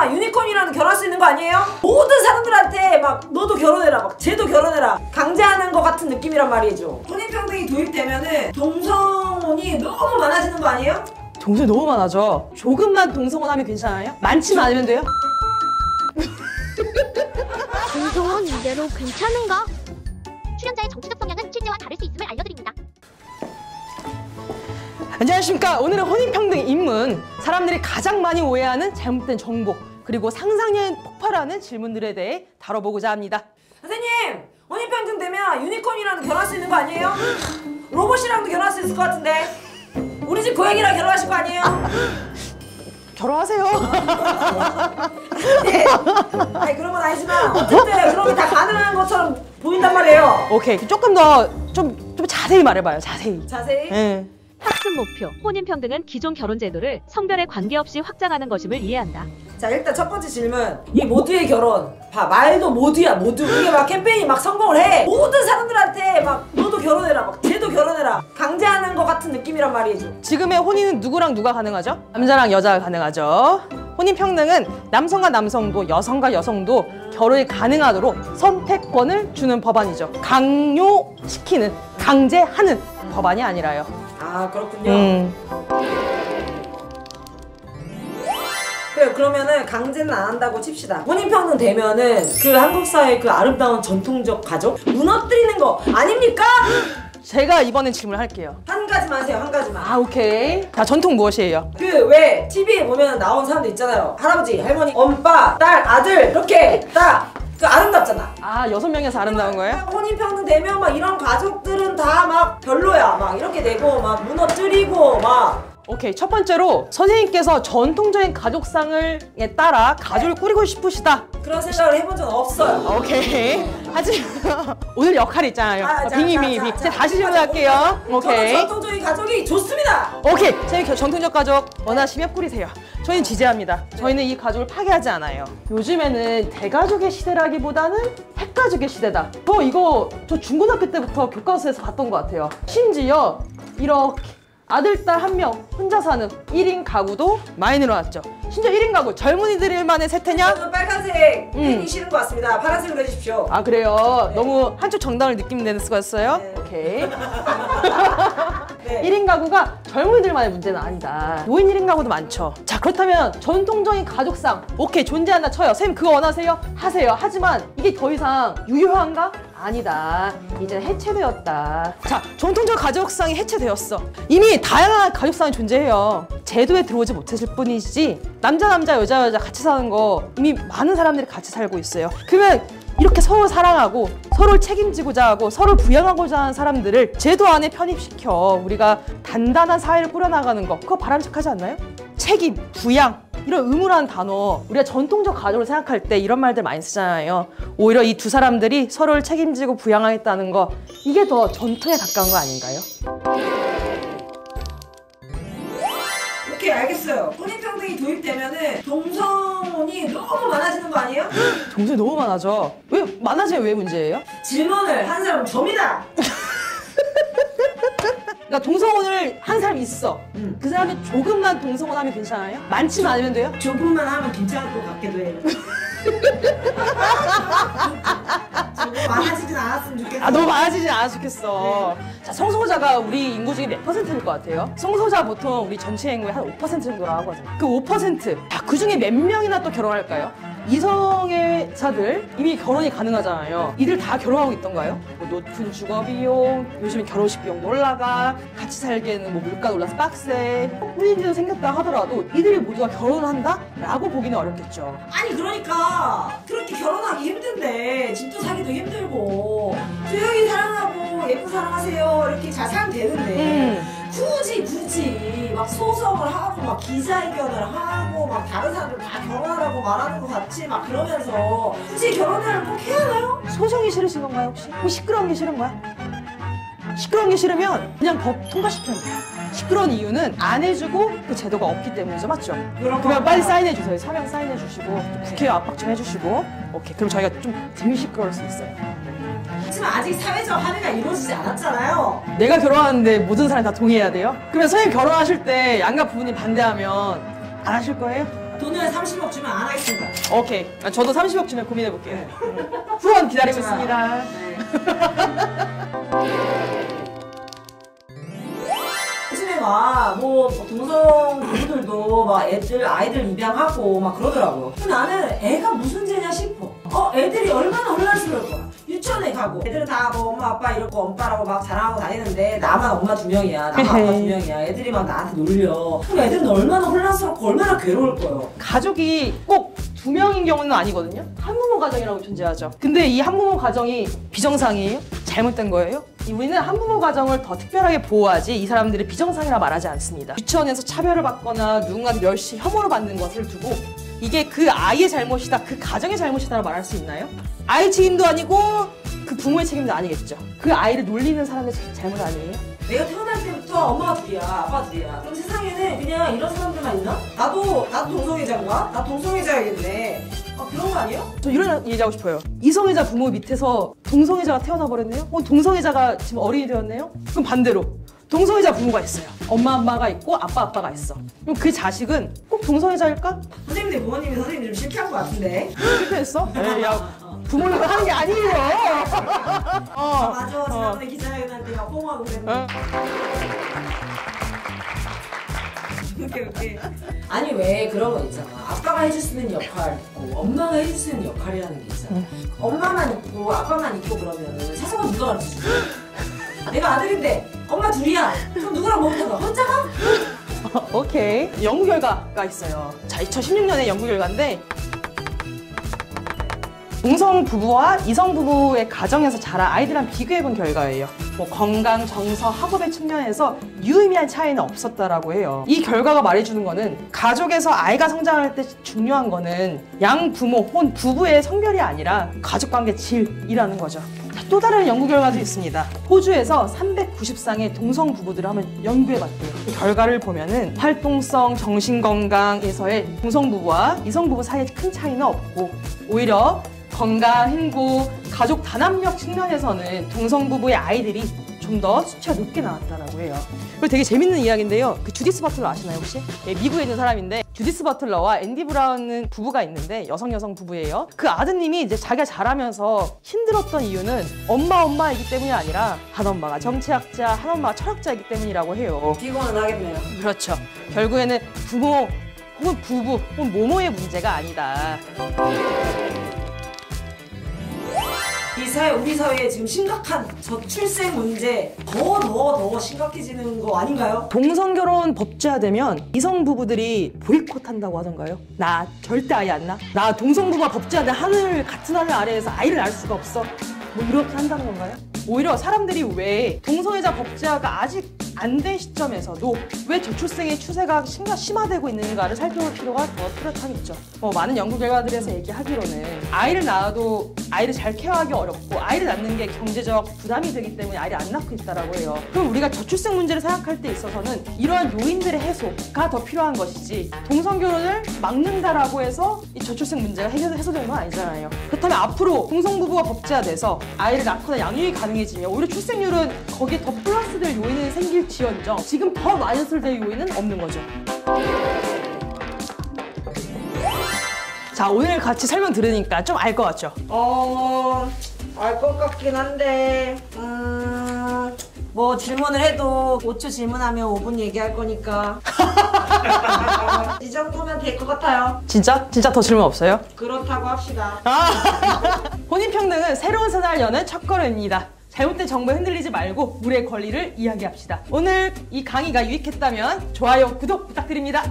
되면 유니콘이랑도 결혼할 수 있는 거 아니에요? 모든 사람들한테 막 너도 결혼해라, 막 쟤도 결혼해라 강제하는 거 같은 느낌이란 말이죠. 혼인평등이 도입되면은 동성혼이 너무 많아지는 거 아니에요? 동성이 너무 많아져. 조금만 동성혼 하면 괜찮아요? 많지만 않으면 돼요? 동성혼 이대로 괜찮은가? 출연자의 정치적 성향은 실제와 다를 수 있음을 알려드립니다. 안녕하십니까. 오늘은 혼인평등 입문, 사람들이 가장 많이 오해하는 잘못된 정보, 그리고 상상력이 폭발하는 질문들에 대해 다뤄보고자 합니다. 선생님! 혼인평등 되면 유니콘이랑도 결혼할 수 있는 거 아니에요? 로봇이랑도 결혼할 수 있을 것 같은데 우리 집 고양이랑 결혼하실 거 아니에요? 결혼하세요. 네. 아니 그런 건 아니지만 어쨌든 그런 게 다 가능한 것처럼 보인단 말이에요. 오케이, 조금 더 좀 자세히 말해봐요. 자세히. 자세히? 네. 학습 목표, 혼인평등은 기존 결혼 제도를 성별에 관계없이 확장하는 것임을 이해한다. 자, 일단 첫 번째 질문. 이 모두의 결혼. 봐, 말도 모두야, 모두. 이게 막 캠페인이 막 성공을 해. 모든 사람들한테 막 너도 결혼해라, 막 쟤도 결혼해라 강제하는 것 같은 느낌이란 말이죠. 지금의 혼인은 누구랑 누가 가능하죠? 남자랑 여자가 가능하죠. 혼인평등은 남성과 남성도 여성과 여성도 결혼이 가능하도록 선택권을 주는 법안이죠. 강요시키는, 강제하는 법안이 아니라요. 아, 그렇군요. 그래, 그러면은 강제는 안 한다고 칩시다. 혼인평등 되면은 그 한국 사회의 그 아름다운 전통적 가족 무너뜨리는 거 아닙니까? 제가 이번엔 질문할게요. 한 가지만 하세요, 한 가지만. 아, 오케이. 자, 전통 무엇이에요? 그 왜 TV에 보면 나온 사람들 있잖아요. 할아버지, 할머니, 엄빠, 딸, 아들 이렇게 딱 그 아름답잖아. 아, 6명에서 아름다운 거예요? 혼인평등 되면 막 이런 가족들은 다 막 별로야. 막 이렇게 되고 막 무너뜨리고 막. 오케이, 첫 번째로 선생님께서 전통적인 가족상을 따라 가족을 꾸리고 싶으시다. 그런 생각을 해본 적은 없어요. 오케이. 하지만 오늘 역할이 있잖아요. 빙의. 제가 다시 질문할게요. 오케이. 저는 전통적인 가족이 좋습니다. 오케이. 선생님 전통적 가족 원하시면 꾸리세요. 저희는 지지합니다. 저희는 이 가족을 파괴하지 않아요. 요즘에는 대가족의 시대라기보다는 핵가족의 시대다. 저 중고등학교 때부터 교과서에서 봤던 것 같아요. 심지어 이렇게 아들, 딸 한 명 혼자 사는 1인 가구도 많이 늘어났죠. 심지어 1인 가구, 젊은이들만의 세태냐? 저는 빨간색 펜이 싫은 것 같습니다. 파란색으로 해주십시오. 아, 그래요? 네. 너무 한쪽 정당을 느끼는 수였어요? 네. 오케이. 네. 1인 가구가 젊은이들만의 문제는 아니다. 노인 1인 가구도 많죠. 자, 그렇다면 전통적인 가족상 오케이, 존재한다 쳐요. 선생님 그거 원하세요? 하세요. 하지만 이게 더 이상 유효한가? 아니다. 이제 해체되었다. 자, 전통적 가족상이 해체되었어. 이미 다양한 가족상이 존재해요. 제도에 들어오지 못했을 뿐이지 남자 여자 같이 사는 거 이미 많은 사람들이 같이 살고 있어요. 그러면 이렇게 서로 사랑하고 서로를 책임지고자 하고 서로를 부양하고자 하는 사람들을 제도 안에 편입시켜 우리가 단단한 사회를 꾸려나가는 거, 그거 바람직하지 않나요? 책임, 부양, 이런 의무라는 단어, 우리가 전통적 가족을 생각할 때 이런 말들 많이 쓰잖아요. 오히려 이 두 사람들이 서로를 책임지고 부양하겠다는 거, 이게 더 전통에 가까운 거 아닌가요? 오케이, 알겠어요. 혼인평등이 도입되면은 동성혼이 너무 많아지는 거 아니에요? 동성이 너무 많아져. 왜 많아지면 왜 문제예요? 질문을 한 사람은 접니다. 그러니까 동성혼을 한 사람이 있어. 그 사람이 조금만 동성혼 하면 괜찮아요? 많지만 않으면 돼요? 조금만 하면 괜찮을 것 같기도 해요. 너무 많아지진 않았으면 좋겠어. 아, 너무 많아지진 않았으면 좋겠어. 자, 성소수자가 우리 인구 중에 몇 %일 것 같아요? 성소수자 보통 우리 전체 인구의 한 5% 정도라고 하거든요. 그 5%, 그 중에 몇 명이나 또 결혼할까요? 이성애자들 이미 결혼이 가능하잖아요. 이들 다 결혼하고 있던가요? 뭐 높은 주거비용, 요즘에 결혼식 비용도 올라가, 같이 살기에는 뭐 물가도 올라서 빡세. 혼인제도 생겼다 하더라도 이들이 모두가 결혼을 한다? 라고 보기는 어렵겠죠. 아니 그러니까 그렇게 결혼하기 힘든데 집도 사기도 힘들고 조용히 사랑하고 예쁜 사랑하세요 이렇게 잘 살면 되는데 굳이 막 소송을 하고 막 기자회견을 하고 막 다른 사람들 다 결혼하라고 말하는 것 같이 막 그러면서 굳이 결혼을 꼭 해야 하나요? 소송이 싫으신 건가요 혹시? 그럼 시끄러운 게 싫은 거야? 시끄러운 게 싫으면 그냥 법 통과시키면 돼요. 시끄러운 이유는 안 해주고 그 제도가 없기 때문이죠. 맞죠? 그러면 빨리 사인해 주세요. 서명 사인해 주시고 국회에 압박 좀 해주시고. 오케이, 그럼 저희가 좀 덜 시끄러울 수 있어요. 하지만 아직 사회적 합의가 이루어지지 않았잖아요. 내가 결혼하는데 모든 사람이 다 동의해야 돼요? 그러면 선생님 결혼하실 때 양가 부모님 반대하면 안 하실 거예요? 돈을 30억 주면 안 하겠습니다. 오케이. 저도 30억 주면 고민해볼게요. 후원 기다리고 있습니다. 네. 요즘에 뭐 동성 부부들도 막 아이들 입양하고 막 그러더라고요. 근데 나는 애가 무슨 죄냐 싶어. 애들이 얼마나 혼란스러울 거야. 유치원에 가고 애들은 다 뭐 엄마 아빠 이렇고 엄빠라고 막 자랑하고 다니는데 나만 엄마 2명이야. 나만 아빠 2명이야. 애들이 막 나한테 놀려. 그럼 애들은 얼마나 혼란스럽고 얼마나 괴로울 거예요. 가족이 꼭 2명인 경우는 아니거든요. 한부모 가정이라고 존재하죠. 근데 이 한부모 가정이 비정상이에요? 잘못된 거예요? 우리는 한부모 가정을 더 특별하게 보호하지 이 사람들이 비정상이라 말하지 않습니다. 유치원에서 차별을 받거나 누군가한테 멸시, 혐오를 받는 것을 두고 이게 그 아이의 잘못이다, 그 가정의 잘못이다라고 말할 수 있나요? 아이 책임도 아니고 그 부모의 책임도 아니겠죠. 그 아이를 놀리는 사람의 잘못 아니에요? 내가 태어날 때부터 엄마가 둘이야, 아빠가 둘이야. 그럼 세상에는 그냥 이런 사람들만 있나? 나도 동성애자인가? 나 동성애자야겠네. 그런 거 아니에요? 저 이런 얘기하고 싶어요. 이성애자 부모 밑에서 동성애자가 태어나 버렸네요? 동성애자가 지금 어린이 되었네요? 그럼 반대로 동성애자 부모가 있어요. 엄마가 있고 아빠가 있어. 그럼 그 자식은 꼭 동성애자일까? 선생님들 부모님이 선생님 좀 실패한 것 같은데. 실패했어? 야, 부모님 하는 게 아니에요. 맞아. 지난번에 기자회견할 때 막 뽕하고 그랬는데. 오케이. 아니 왜 그런 거 있잖아. 아빠가 해줄 수 있는 역할 있고 엄마가 해줄 수 있는 역할이라는 게 있잖아. 엄마만 있고 아빠만 있고 그러면은 세상은 누가 가르쳐줘? 내가 아들인데 엄마 둘이야. 그럼 누구랑 먹는 거? 혼자가? 오케이. 연구 결과가 있어요. 자, 2016년에 연구 결과인데 동성 부부와 이성 부부의 가정에서 자란 아이들랑 비교해본 결과예요. 건강, 정서, 학업의 측면에서 유의미한 차이는 없었다라고 해요. 이 결과가 말해주는 거는 가족에서 아이가 성장할 때 중요한 거는 양 부모 혹은 부부의 성별이 아니라 가족관계 질이라는 거죠. 또 다른 연구 결과도 있습니다. 호주에서 390쌍의 동성 부부들을 한번 연구해봤대요. 이 결과를 보면은 활동성, 정신건강에서의 동성 부부와 이성 부부 사이에 큰 차이는 없고 오히려 건강, 행복, 가족 단합력 측면에서는 동성 부부의 아이들이 좀 더 수치가 높게 나왔다고 해요. 그리고 되게 재밌는 이야기인데요. 그 주디스 버틀러 아시나요 혹시? 미국에 있는 사람인데 주디스 버틀러와 앤디 브라운은 부부가 있는데 여성 부부예요. 그 아드님이 이제 자기가 자라면서 힘들었던 이유는 엄마이기 때문이 아니라 한 엄마가 정치학자, 한 엄마가 철학자이기 때문이라고 해요. 비관은 하겠네요. 그렇죠. 결국에는 부모 혹은 부부 혹은 모모의 문제가 아니다. 우리 사회에 지금 심각한 저출생 문제 더 심각해지는 거 아닌가요? 동성결혼 법제화되면 이성 부부들이 보이콧한다고 하던가요? 나 절대 아이 안 낳아. 나 동성부부가 법제화된 같은 하늘 아래에서 아이를 낳을 수가 없어. 뭐 이렇게 한다는 건가요? 오히려 사람들이 왜 동성애자 법제화가 아직 안 된 시점에서도 왜 저출생의 추세가 심화되고 있는가를 살펴볼 필요가 더 뚜렷하겠죠. 많은 연구 결과들에서 얘기하기로는 아이를 낳아도 아이를 잘 케어하기 어렵고 아이를 낳는 게 경제적 부담이 되기 때문에 아이를 안 낳고 있다고 해요. 그럼 우리가 저출생 문제를 생각할 때 있어서는 이러한 요인들의 해소가 더 필요한 것이지 동성결혼을 막는다라고 해서 이 저출생 문제가 해소되는 건 아니잖아요. 그렇다면 앞으로 동성부부가 법제화돼서 아이를 낳거나 양육이 가능해지면 오히려 출생률은 거기에 더 플러스될 요인이 생길지언정 지금 더 마이너스될 요인은 없는 거죠. 자, 오늘 같이 설명 들으니까 좀 알 것 같죠? 알 것 같긴 한데 뭐 질문을 해도 5초 질문하면 5분 얘기할 거니까 이 정도면 될 것 같아요. 진짜 더 질문 없어요? 그렇다고 합시다. 혼인평등은 새로운 세상을 여는 첫걸음입니다. 잘못된 정보에 흔들리지 말고 우리의 권리를 이야기합시다. 오늘 이 강의가 유익했다면 좋아요, 구독 부탁드립니다.